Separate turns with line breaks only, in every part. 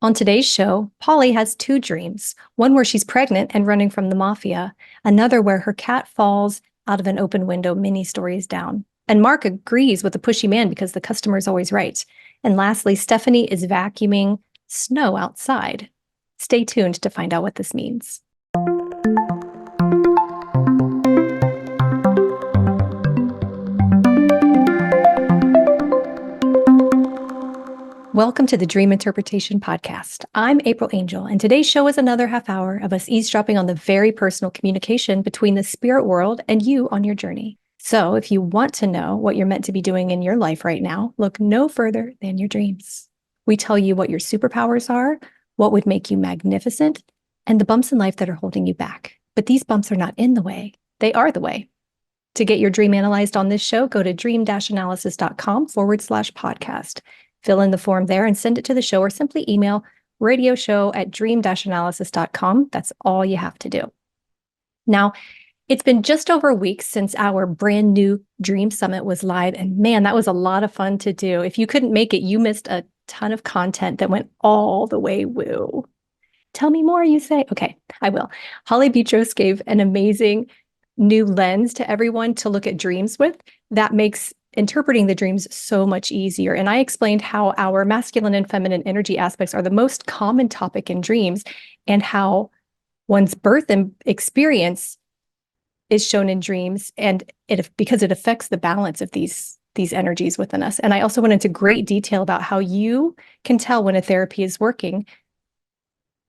On today's show, Pauli has two dreams, one where she's pregnant and running from the Mafia, another where her cat falls out of an open window many stories down. And Mark agrees with the pushy man because the customer is always right. And lastly, Stephanie is vacuuming snow outside. Stay tuned to find out what this means. Welcome to the Dream Interpretation Podcast. I'm April Angel, and today's show is another half hour of us eavesdropping on the very personal communication between the spirit world and you on your journey. So if you want to know what you're meant to be doing in your life right now, look no further than your dreams. We tell you what your superpowers are, what would make you magnificent, and the bumps in life that are holding you back. But these bumps are not in the way. They are the way. To get your dream analyzed on this show, go to dream-analysis.com/podcast. Fill in the form there and send it to the show, or simply email radioshow@dream-analysis.com. That's all you have to do. Now, it's been just over a week since our brand new Dream Summit was live, and man, that was a lot of fun to do. If you couldn't make it, you missed a ton of content that went all the way woo. Tell me more, you say? Okay, I will. Holly Beatros gave an amazing new lens to everyone to look at dreams with that makes interpreting the dreams so much easier. And I explained how our masculine and feminine energy aspects are the most common topic in dreams, and how one's birth and experience is shown in dreams, and because it affects the balance of these energies within us. And I also went into great detail about how you can tell when a therapy is working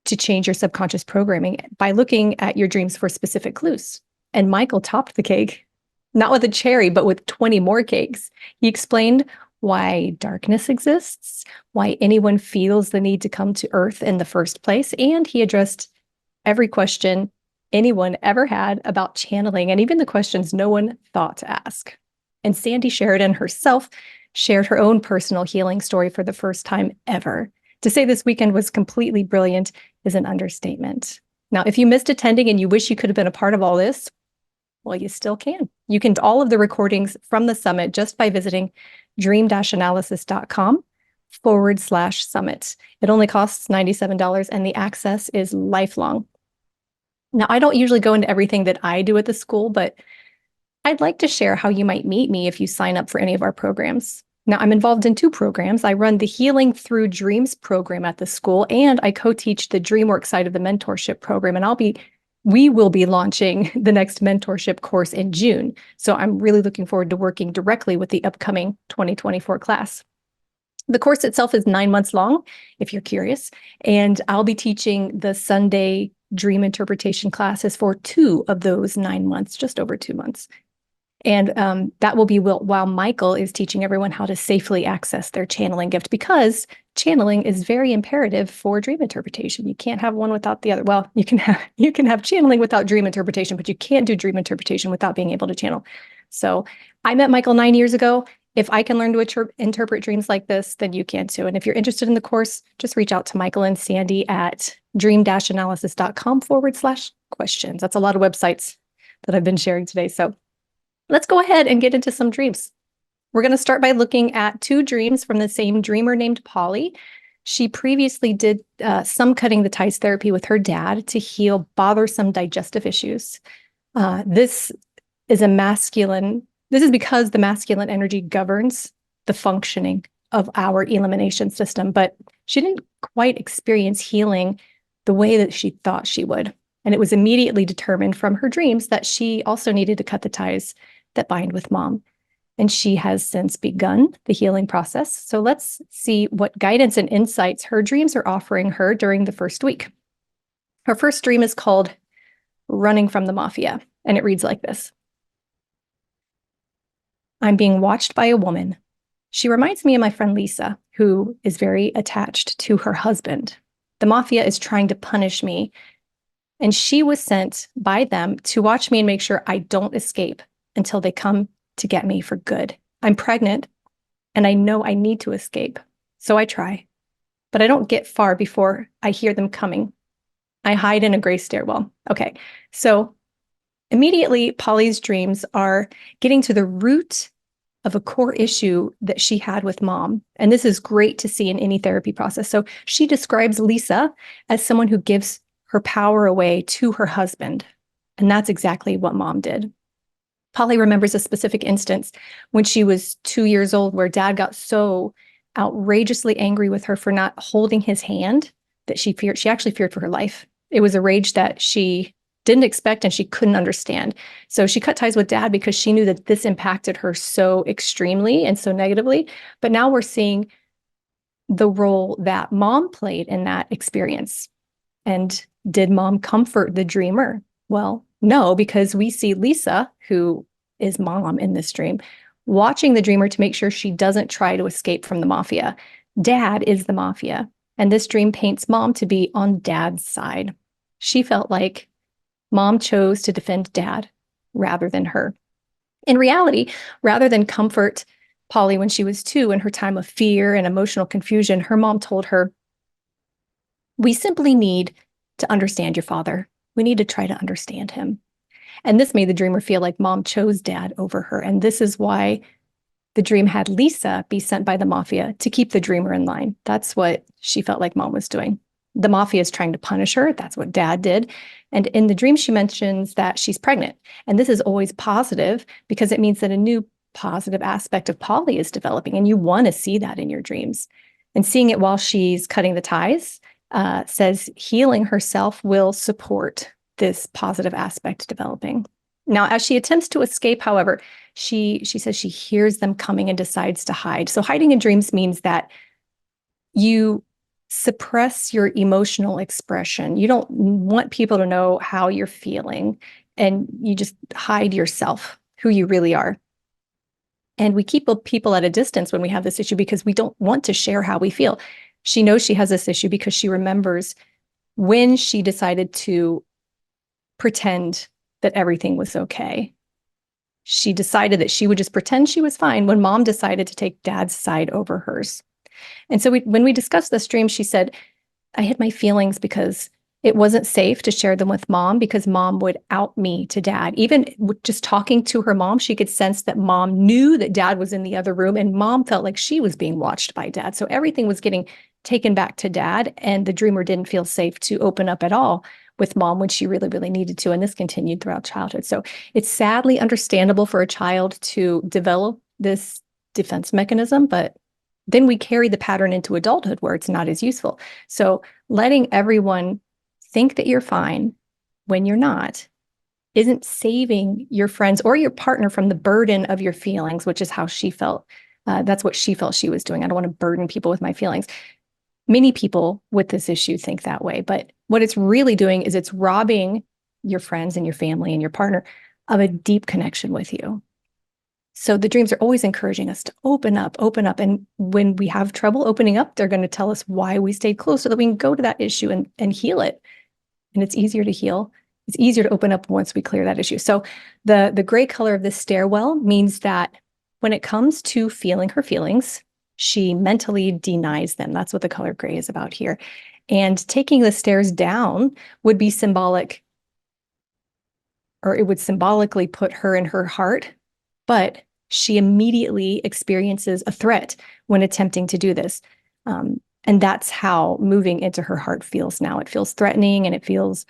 to change your subconscious programming by looking at your dreams for specific clues. And Michael topped the cake, not with a cherry, but with 20 more cakes. He explained why darkness exists, why anyone feels the need to come to Earth in the first place, and he addressed every question anyone ever had about channeling, and even the questions no one thought to ask. And Sandy Sheridan herself shared her own personal healing story for the first time ever. To say this weekend was completely brilliant is an understatement. Now, if you missed attending and you wish you could have been a part of all this, well, you still can. You can do all of the recordings from the summit just by visiting dream-analysis.com/summit. It only costs $97 and the access is lifelong. Now, I don't usually go into everything that I do at the school, but I'd like to share how you might meet me if you sign up for any of our programs. Now, I'm involved in two programs. I run the Healing Through Dreams program at the school, and I co-teach the DreamWork side of the mentorship program, and we will be launching the next mentorship course in June. So I'm really looking forward to working directly with the upcoming 2024 class. The course itself is 9 months long, if you're curious, and I'll be teaching the Sunday dream interpretation classes for 2 of those 9 months, just over 2 months. And that will be while Michael is teaching everyone how to safely access their channeling gift, because channeling is very imperative for dream interpretation. You can't have one without the other. Well, you can have channeling without dream interpretation, but you can't do dream interpretation without being able to channel. So I met Michael 9 years ago. If I can learn to interpret dreams like this, then you can too. And if you're interested in the course, just reach out to Michael and Sandy at dream-analysis.com/questions. That's a lot of websites that I've been sharing today. So let's go ahead and get into some dreams. We're going to start by looking at 2 dreams from the same dreamer named Pauli. She previously did some cutting the ties therapy with her dad to heal bothersome digestive issues. This is because the masculine energy governs the functioning of our elimination system, but she didn't quite experience healing the way that she thought she would. And it was immediately determined from her dreams that she also needed to cut the ties that bind with mom. And she has since begun the healing process. So let's see what guidance and insights her dreams are offering her during the first week. Her first dream is called Running from the Mafia, and it reads like this. I'm being watched by a woman. She reminds me of my friend Lisa, who is very attached to her husband. The Mafia is trying to punish me, and she was sent by them to watch me and make sure I don't escape until they come to get me for good. I'm pregnant, and I know I need to escape, so I try. But I don't get far before I hear them coming. I hide in a gray stairwell. Okay, so immediately Pauli's dreams are getting to the root of a core issue that she had with mom. And this is great to see in any therapy process. So she describes Lisa as someone who gives her power away to her husband. And that's exactly what mom did. Pauli remembers a specific instance when she was 2 years old where dad got so outrageously angry with her for not holding his hand that she actually feared for her life. It was a rage that she didn't expect and she couldn't understand. So she cut ties with dad because she knew that this impacted her so extremely and so negatively. But now we're seeing the role that mom played in that experience. And did mom comfort the dreamer? Well, no, because we see Lisa, who is mom in this dream, watching the dreamer to make sure she doesn't try to escape from the mafia. Dad is the mafia. And this dream paints mom to be on dad's side. She felt like mom chose to defend dad rather than her. In reality, rather than comfort Pauli when she was 2 in her time of fear and emotional confusion, her mom told her, "We simply need to understand your father. We need to try to understand him." And this made the dreamer feel like mom chose dad over her. And this is why the dream had Lisa be sent by the mafia to keep the dreamer in line. That's what she felt like mom was doing. The mafia is trying to punish her. That's what dad did. And in the dream, she mentions that she's pregnant. And this is always positive because it means that a new positive aspect of Pauli is developing. And you want to see that in your dreams. And seeing it while she's cutting the ties says healing herself will support this positive aspect developing. Now, as she attempts to escape, however, she says she hears them coming and decides to hide. So hiding in dreams means that you suppress your emotional expression. You don't want people to know how you're feeling, and you just hide yourself, who you really are. And we keep people at a distance when we have this issue because we don't want to share how we feel. She knows she has this issue because she remembers when she decided to pretend that everything was okay. She decided that she would just pretend she was fine when mom decided to take dad's side over hers. And so when we discussed this dream, she said, I hid my feelings because it wasn't safe to share them with mom because mom would out me to dad. Even just talking to her mom, she could sense that mom knew that dad was in the other room and mom felt like she was being watched by dad. So everything was getting taken back to dad, and the dreamer didn't feel safe to open up at all with mom when she really, really needed to. And this continued throughout childhood. So it's sadly understandable for a child to develop this defense mechanism, but then we carry the pattern into adulthood where it's not as useful. So letting everyone think that you're fine when you're not isn't saving your friends or your partner from the burden of your feelings, which is how she felt. That's what she felt she was doing. I don't want to burden people with my feelings. Many people with this issue think that way, but what it's really doing is it's robbing your friends and your family and your partner of a deep connection with you. So the dreams are always encouraging us to open up. And when we have trouble opening up, they're going to tell us why we stayed close so that we can go to that issue and heal it. And it's easier to heal. It's easier to open up once we clear that issue. So the gray color of this stairwell means that when it comes to feeling her feelings, she mentally denies them. That's what the color gray is about here. And taking the stairs down would be symbolic, or it would symbolically put her in her heart, but she immediately experiences a threat when attempting to do this. And that's how moving into her heart feels now. It feels threatening and it feels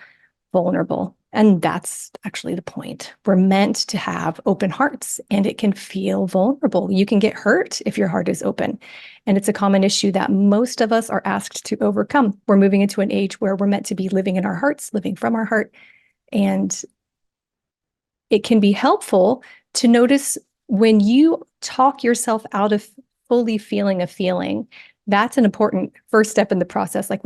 vulnerable. And that's actually the point. We're meant to have open hearts, and it can feel vulnerable. You can get hurt if your heart is open. And it's a common issue that most of us are asked to overcome. We're moving into an age where we're meant to be living in our hearts, living from our heart. And it can be helpful to notice when you talk yourself out of fully feeling a feeling. That's an important first step in the process. Like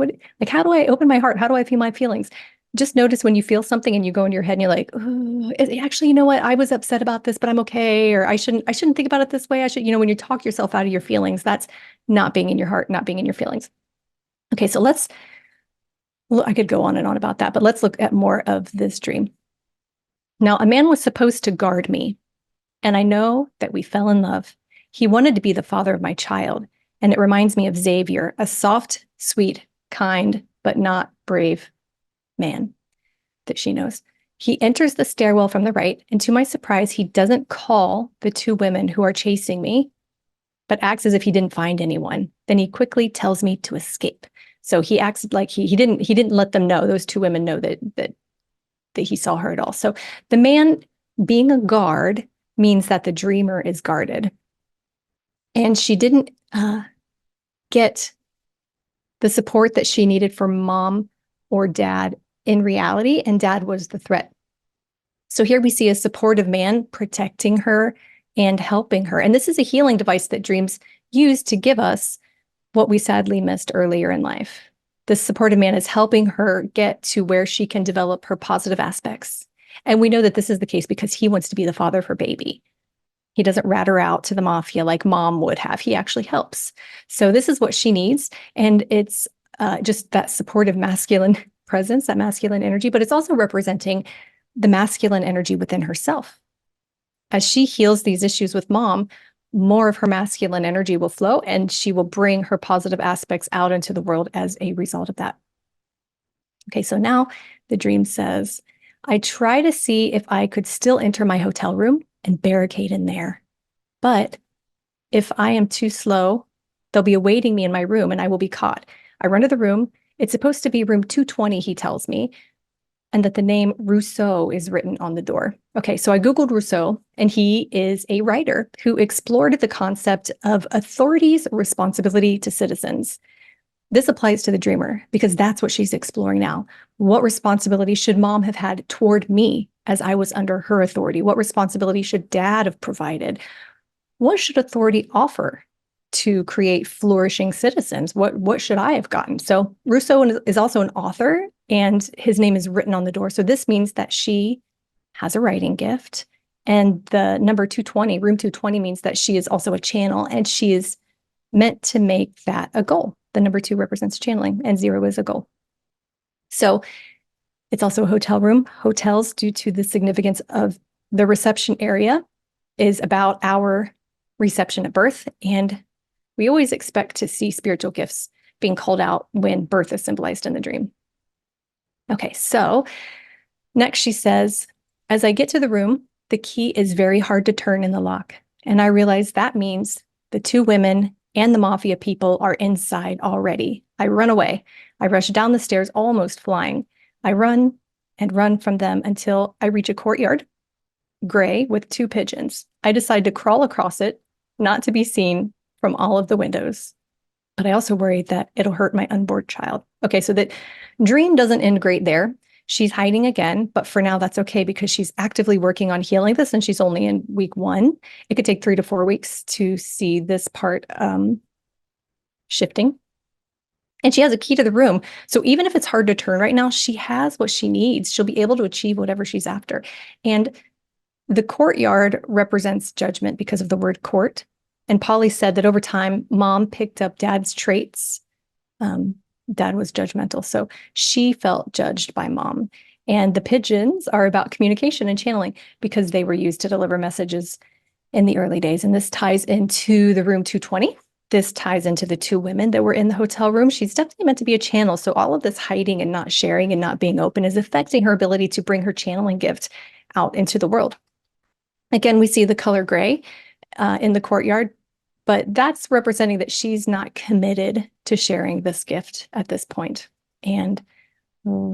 how do I open my heart? How do I feel my feelings? Just notice when you feel something and you go in your head and you're like, oh, actually, you know what? I was upset about this, but I'm okay. Or I shouldn't think about it this way. I should, when you talk yourself out of your feelings, that's not being in your heart, not being in your feelings. Okay, so I could go on and on about that, but let's look at more of this dream. Now, a man was supposed to guard me, and I know that we fell in love. He wanted to be the father of my child, and it reminds me of Xavier, a soft, sweet, kind, but not brave man that she knows. He enters the stairwell from the right, and to my surprise, he doesn't call the two women who are chasing me, but acts as if he didn't find anyone. Then he quickly tells me to escape. So he acts like he didn't let them know, those two women know that he saw her at all. So the man being a guard means that the dreamer is guarded. And she didn't get the support that she needed from mom or dad in reality, and dad was the threat. So here we see a supportive man protecting her and helping her. And this is a healing device that dreams use to give us what we sadly missed earlier in life. This supportive man is helping her get to where she can develop her positive aspects. And we know that this is the case because he wants to be the father of her baby. He doesn't rat her out to the mafia like mom would have. He actually helps. So this is what she needs. And it's just that supportive masculine presence, that masculine energy, but it's also representing the masculine energy within herself. As she heals these issues with mom, more of her masculine energy will flow and she will bring her positive aspects out into the world as a result of that. Okay, so now the dream says, I try to see if I could still enter my hotel room and barricade in there. But if I am too slow, they'll be awaiting me in my room and I will be caught. I run to the room. It's supposed to be room 220, he tells me, and that the name Rousseau is written on the door. Okay, so I Googled Rousseau, and he is a writer who explored the concept of authority's responsibility to citizens. This applies to the dreamer because that's what she's exploring now. What responsibility should mom have had toward me as I was under her authority? What responsibility should dad have provided? What should authority offer to create flourishing citizens? What should I have gotten? So Rousseau is also an author, and his name is written on the door. So this means that she has a writing gift. And the number 220, room 220, means that she is also a channel, and she is meant to make that a goal. The number 2 represents channeling, and 0 is a goal. So it's also a hotel room. Hotels, due to the significance of the reception area, is about our reception at birth. And we always expect to see spiritual gifts being called out when birth is symbolized in the dream. Okay, so next she says, as I get to the room, the key is very hard to turn in the lock. And I realize that means the 2 women and the mafia people are inside already. I run away. I rush down the stairs, almost flying. I run and run from them until I reach a courtyard, gray, with 2 pigeons. I decide to crawl across it, not to be seen from all of the windows. But I also worry that it'll hurt my unborn child. Okay, so that dream doesn't end great there. She's hiding again, but for now that's okay because she's actively working on healing this, and she's only in week 1. It could take 3 to 4 weeks to see this part shifting. And she has a key to the room. So even if it's hard to turn right now, she has what she needs. She'll be able to achieve whatever she's after. And the courtyard represents judgment because of the word court. And Pauli said that over time, mom picked up dad's traits. Dad was judgmental. So she felt judged by mom. And the pigeons are about communication and channeling because they were used to deliver messages in the early days. And this ties into the room 220. This ties into the 2 women that were in the hotel room. She's definitely meant to be a channel. So all of this hiding and not sharing and not being open is affecting her ability to bring her channeling gift out into the world. Again, we see the color gray in the courtyard, but that's representing that she's not committed to sharing this gift at this point. And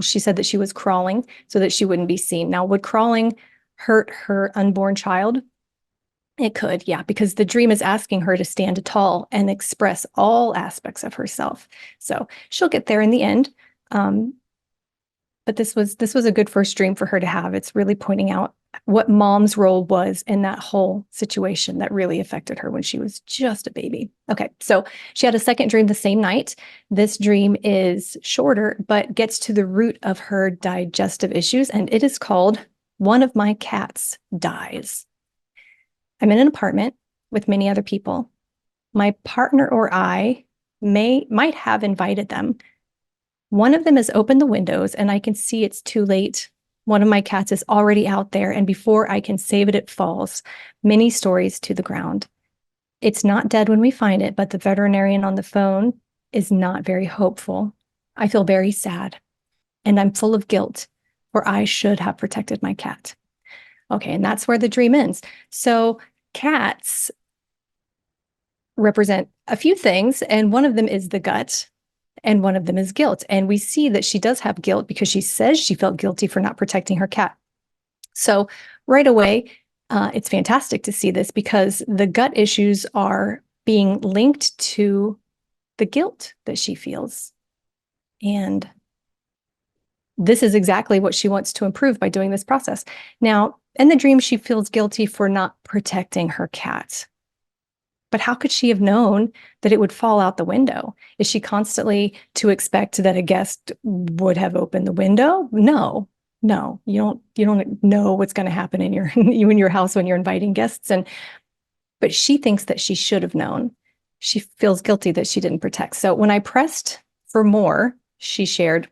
she said that she was crawling so that she wouldn't be seen. Now, would crawling hurt her unborn child? It could, yeah, because the dream is asking her to stand tall and express all aspects of herself. So she'll get there in the end. But this was a good first dream for her to have. It's really pointing out what mom's role was in that whole situation that really affected her when she was just a baby. Okay, so she had a second dream the same night. This dream is shorter, but gets to the root of her digestive issues, and it is called One of My Cats Dies. I'm in an apartment with many other people. My partner or I might have invited them. One of them has opened the windows and I can see it's too late. One of my cats is already out there, and before I can save it, it falls many stories to the ground. It's not dead when we find it, but the veterinarian on the phone is not very hopeful. I feel very sad, and I'm full of guilt. for I should have protected my cat. Okay, and that's where the dream ends. So cats represent a few things, and one of them is the gut, and one of them is guilt. And we see that she does have guilt because she says she felt guilty for not protecting her cat. So right away, it's fantastic to see this because the gut issues are being linked to the guilt that she feels. And this is exactly what she wants to improve by doing this process. Now, in the dream, she feels guilty for not protecting her cat. But how could she have known that it would fall out the window? Is she constantly to expect that a guest would have opened the window? No, no, you don't know what's going to happen in your house when you're inviting guests. But she thinks that she should have known. She feels guilty that she didn't protect. So when I pressed for more, she shared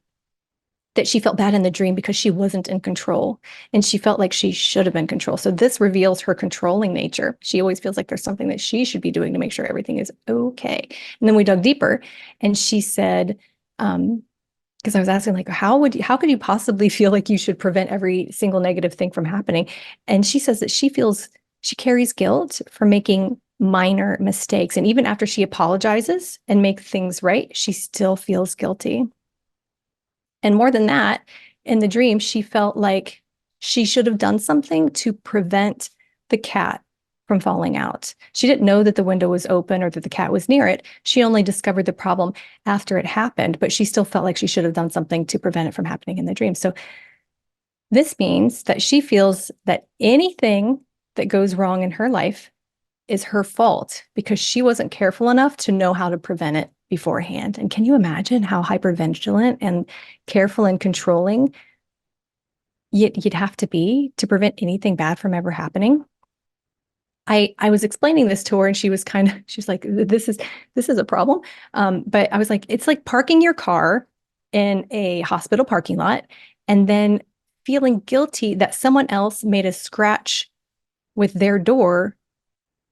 that she felt bad in the dream because she wasn't in control and she felt like she should have been in control. So this reveals her controlling nature. She always feels like there's something that she should be doing to make sure everything is okay. And then we dug deeper and she said, because I was asking like, how could you possibly feel like you should prevent every single negative thing from happening? And she says that she carries guilt for making minor mistakes. And even after she apologizes and makes things right, she still feels guilty. And more than that, in the dream, she felt like she should have done something to prevent the cat from falling out. She didn't know that the window was open or that the cat was near it. She only discovered the problem after it happened, but she still felt like she should have done something to prevent it from happening in the dream. So this means that she feels that anything that goes wrong in her life is her fault because she wasn't careful enough to know how to prevent it beforehand. And can you imagine how hypervigilant and careful and controlling you'd have to be to prevent anything bad from ever happening? I was explaining this to her and she's like, this is a problem. But I was like, it's like parking your car in a hospital parking lot and then feeling guilty that someone else made a scratch with their door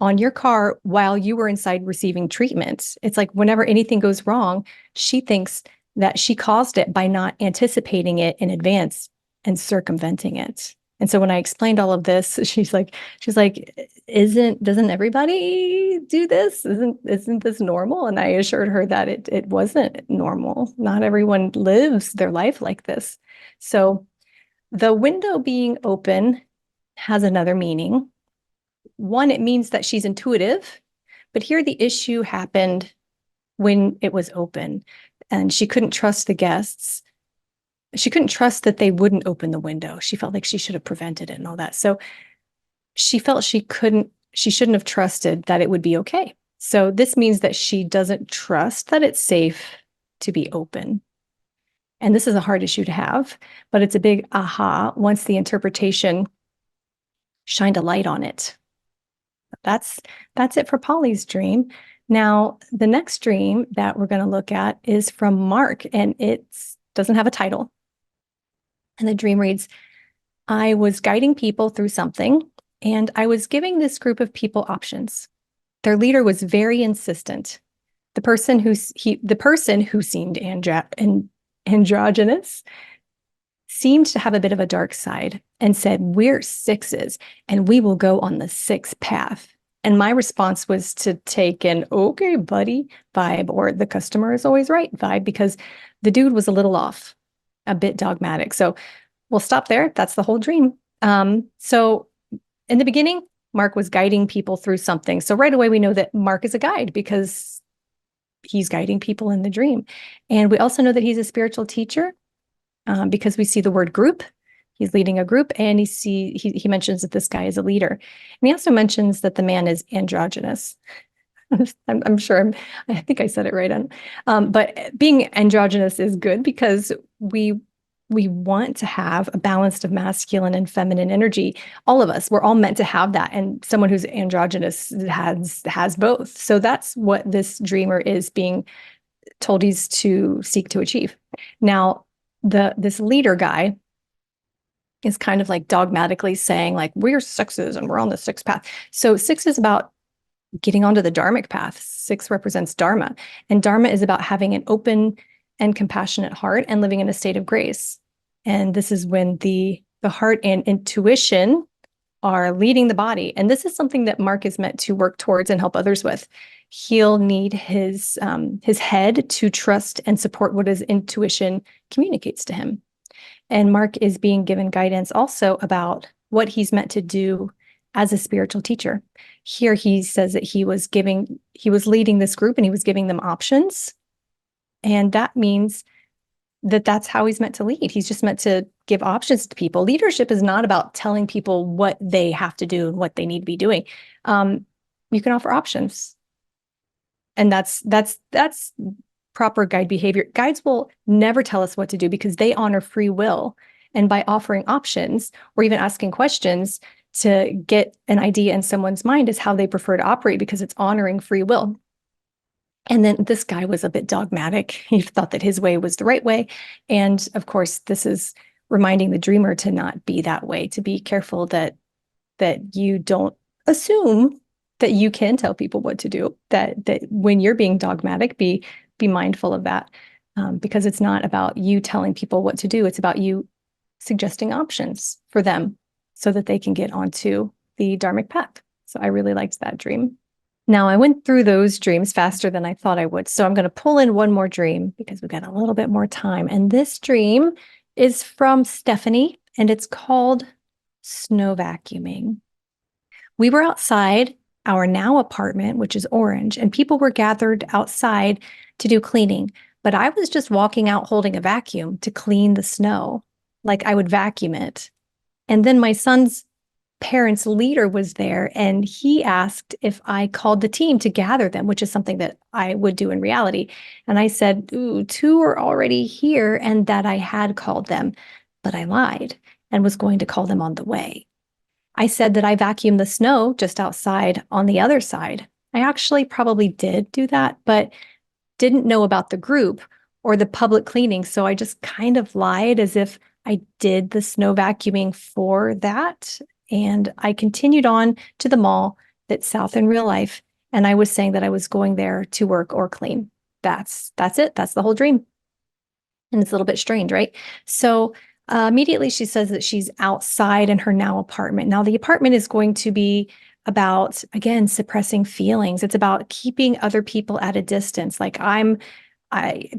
on your car while you were inside receiving treatment. It's like whenever anything goes wrong, she thinks that she caused it by not anticipating it in advance and circumventing it. And so when I explained all of this, she's like, doesn't everybody do this? Isn't this normal? And I assured her that it wasn't normal. Not everyone lives their life like this. So the window being open has another meaning. One, it means that she's intuitive, but here the issue happened when it was open and she couldn't trust the guests. She couldn't trust that they wouldn't open the window. She felt like she should have prevented it and all that. So she felt she shouldn't have trusted that it would be okay. So this means that she doesn't trust that it's safe to be open. And this is a hard issue to have, but it's a big aha once the interpretation shined a light on it. That's it for Pauli's dream. Now, the next dream that we're going to look at is from Mark, and it doesn't have a title. And the dream reads, I was guiding people through something, and I was giving this group of people options. Their leader was very insistent. The person who seemed androgynous seemed to have a bit of a dark side and said, we're sixes and we will go on the sixth path. And my response was to take an okay, buddy vibe, or the customer is always right vibe, because the dude was a little off, a bit dogmatic. So we'll stop there. That's the whole dream. So in the beginning, Mark was guiding people through something. So right away, we know that Mark is a guide because he's guiding people in the dream. And we also know that he's a spiritual teacher because we see the word group. He's leading a group, and he mentions that this guy is a leader. And he also mentions that the man is androgynous. I'm sure I think I said it right on. But being androgynous is good because we want to have a balance of masculine and feminine energy. All of us, we're all meant to have that. And someone who's androgynous has both. So that's what this dreamer is being told he's to seek to achieve. Now, this leader guy is kind of like dogmatically saying like, we're sixes and we're on the sixth path. So 6 is about getting onto the dharmic path. 6 represents dharma, and dharma is about having an open and compassionate heart and living in a state of grace. And this is when the heart and intuition are leading the body. And this is something that Mark is meant to work towards and help others with. He'll need his head to trust and support what his intuition communicates to him. And Mark is being given guidance also about what he's meant to do as a spiritual teacher. Here he says that he was leading this group and he was giving them options. And that means that that's how he's meant to lead. He's just meant to give options to people. Leadership is not about telling people what they have to do and what they need to be doing. You can offer options. And that's proper guide behavior. Guides will never tell us what to do because they honor free will. And by offering options or even asking questions to get an idea in someone's mind is how they prefer to operate because it's honoring free will. And then this guy was a bit dogmatic. He thought that his way was the right way. And of course, this is reminding the dreamer to not be that way, to be careful that you don't assume that you can tell people what to do, that when you're being dogmatic, be mindful of that, because it's not about you telling people what to do. It's about you suggesting options for them so that they can get onto the dharmic path. So I really liked that dream. Now, I went through those dreams faster than I thought I would. So I'm going to pull in one more dream because we've got a little bit more time. And this dream is from Stephanie, and it's called snow vacuuming. We were outside our now apartment, which is orange, and people were gathered outside to do cleaning. But I was just walking out holding a vacuum to clean the snow, like I would vacuum it. And then my son's parents' leader was there, and he asked if I called the team to gather them, which is something that I would do in reality. And I said, ooh, 2 are already here, and that I had called them, but I lied and was going to call them on the way. I said that I vacuumed the snow just outside on the other side. I actually probably did do that, but didn't know about the group or the public cleaning. So I just kind of lied as if I did the snow vacuuming for that. And I continued on to the mall that's south in real life. And I was saying that I was going there to work or clean. That's it. That's the whole dream. And it's a little bit strange, right? So immediately she says that she's outside in her now apartment. Now the apartment is going to be about, again, suppressing feelings. It's about keeping other people at a distance. Like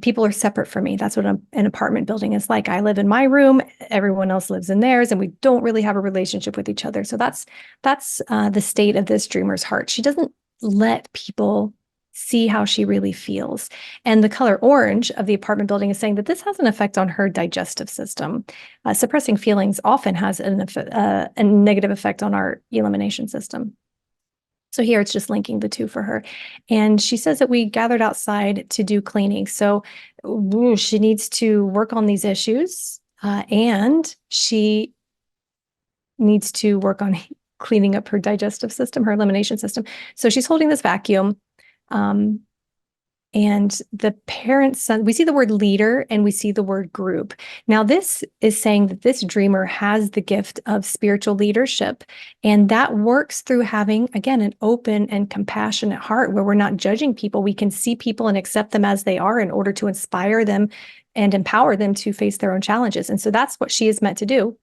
people are separate from me. That's what an apartment building is like. I live in my room, everyone else lives in theirs, and we don't really have a relationship with each other. So that's the state of this dreamer's heart. She doesn't let people see how she really feels. And the color orange of the apartment building is saying that this has an effect on her digestive system. Suppressing feelings often has a negative effect on our elimination system. So here it's just linking the two for her. And she says that we gathered outside to do cleaning. So she needs to work on these issues, and she needs to work on cleaning up her digestive system, her elimination system. So she's holding this vacuum. And the parents, we see the word leader and we see the word group. Now, this is saying that this dreamer has the gift of spiritual leadership. And that works through having, again, an open and compassionate heart where we're not judging people. We can see people and accept them as they are in order to inspire them and empower them to face their own challenges. And so that's what she is meant to do.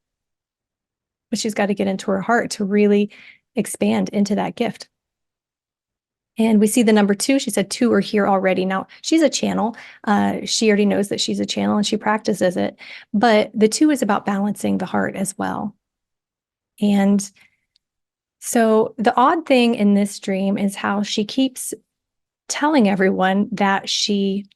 But she's got to get into her heart to really expand into that gift. And we see the number 2. She said 2 are here already. Now, she's a channel. She already knows that she's a channel and she practices it. But the 2 is about balancing the heart as well. And so the odd thing in this dream is how she keeps telling everyone that she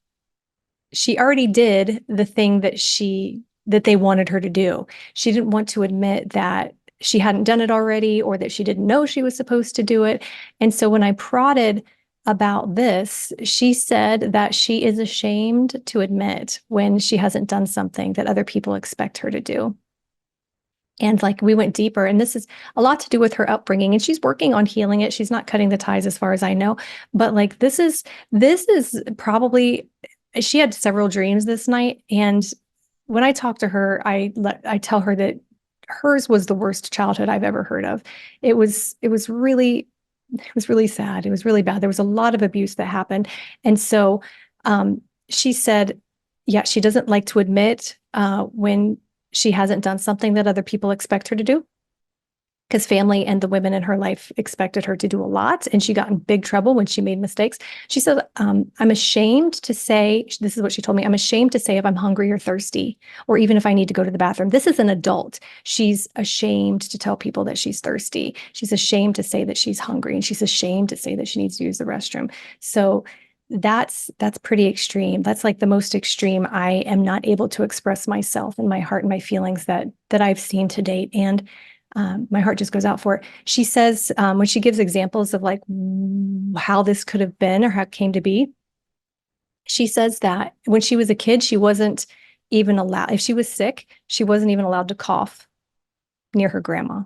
already did the thing that they wanted her to do. She didn't want to admit that she hadn't done it already or that she didn't know she was supposed to do it. And so when I prodded about this, she said that she is ashamed to admit when she hasn't done something that other people expect her to do. And like we went deeper, and this is a lot to do with her upbringing, and she's working on healing it. She's not cutting the ties as far as I know, but like this is probably, she had several dreams this night. And when I talk to her, I tell her that hers was the worst childhood I've ever heard of. It was really sad. It was really bad. There was a lot of abuse that happened. And so she said, yeah, she doesn't like to admit when she hasn't done something that other people expect her to do, because family and the women in her life expected her to do a lot, and she got in big trouble when she made mistakes. She said, I'm ashamed to say, this is what she told me, I'm ashamed to say if I'm hungry or thirsty, or even if I need to go to the bathroom. This is an adult. She's ashamed to tell people that she's thirsty. She's ashamed to say that she's hungry, and she's ashamed to say that she needs to use the restroom. So that's pretty extreme. That's like the most extreme. I am not able to express myself and my heart and my feelings that I've seen to date. And my heart just goes out for it. She says, when she gives examples of like how this could have been or how it came to be, she says that when she was a kid, she wasn't even allowed, if she was sick, she wasn't even allowed to cough near her grandma,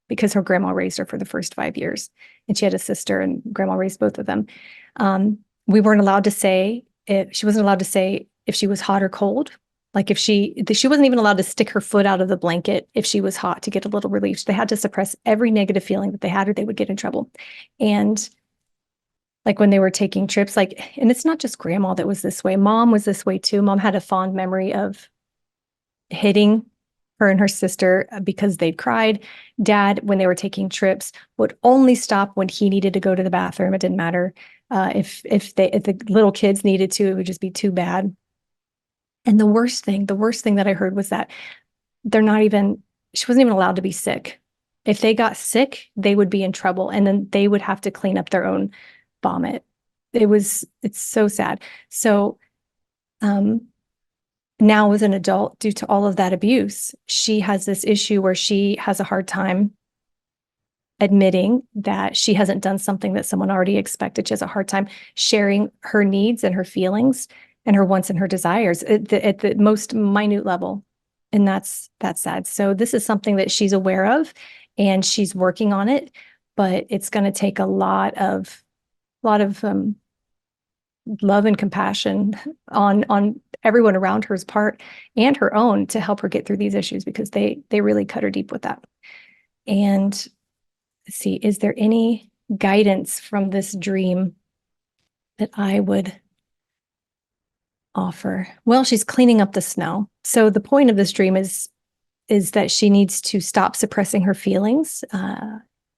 because her grandma raised her for the first 5 years. And she had a sister, and grandma raised both of them. We weren't allowed to say, she wasn't allowed to say if she was hot or cold. Like if she wasn't even allowed to stick her foot out of the blanket if she was hot to get a little relief. They had to suppress every negative feeling that they had, or they would get in trouble. And like when they were taking trips, like, and it's not just grandma that was this way. Mom was this way too. Mom had a fond memory of hitting her and her sister because they'd cried. Dad, when they were taking trips, would only stop when he needed to go to the bathroom. It didn't matter if the little kids needed to, it would just be too bad. And the worst thing that I heard was that she wasn't even allowed to be sick. If they got sick, they would be in trouble, and then they would have to clean up their own vomit. It's so sad. So, now as an adult, due to all of that abuse, she has this issue where she has a hard time admitting that she hasn't done something that someone already expected. She has a hard time sharing her needs and her feelings and her wants and her desires at the most minute level. And that's sad. So this is something that she's aware of, and she's working on it, but it's going to take a lot of love and compassion on everyone around her's part and her own to help her get through these issues, because they really cut her deep with that. And let's see, is there any guidance from this dream that I would offer? Well, she's cleaning up the snow. So the point of this dream is that she needs to stop suppressing her feelings.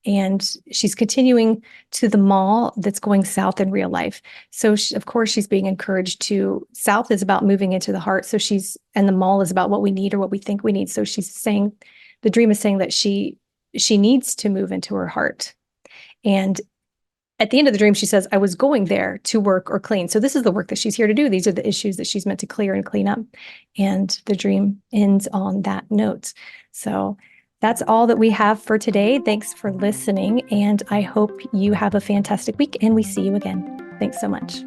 And she's continuing to the mall that's going south in real life. So of course she's being encouraged to, south is about moving into the heart. So and the mall is about what we need or what we think we need. So she's saying, the dream is saying that she needs to move into her heart. And at the end of the dream, she says, I was going there to work or clean. So this is the work that she's here to do. These are the issues that she's meant to clear and clean up. And the dream ends on that note. So that's all that we have for today. Thanks for listening. And I hope you have a fantastic week, and we see you again. Thanks so much.